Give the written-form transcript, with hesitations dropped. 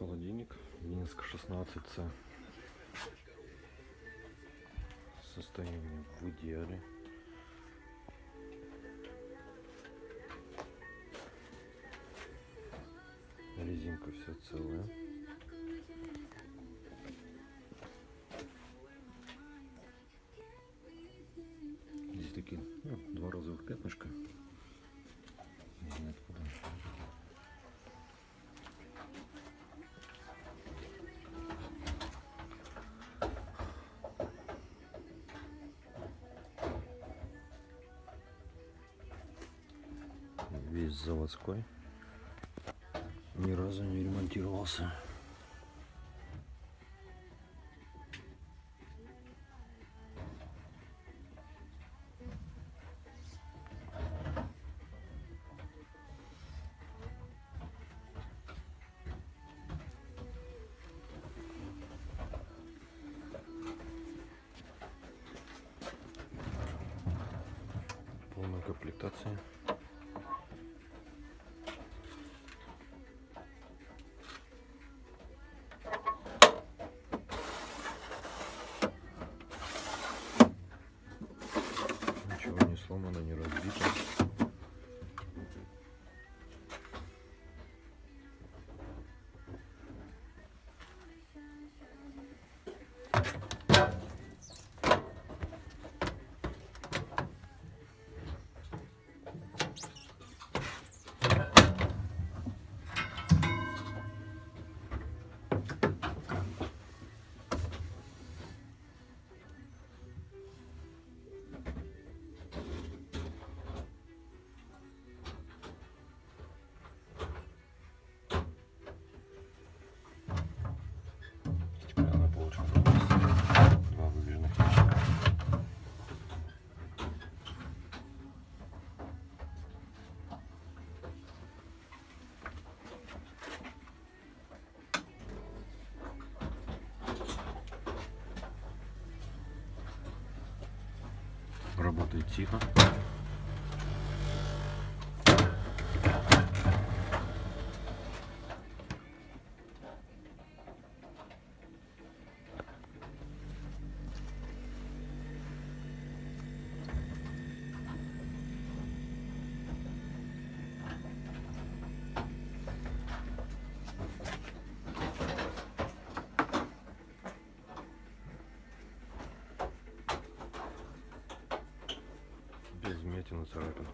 холодильник Минск 16C. Состояние в идеале. Резинка вся целая. Здесь такие два розовых пятнышка. Не знаю откуда. Весь заводской, ни разу не ремонтировался. Полная комплектация. Ничего не сломано, не разбито. Стеклянная полочка, два выдвижных ящика. Работает тихо. Без вмятин и царапин.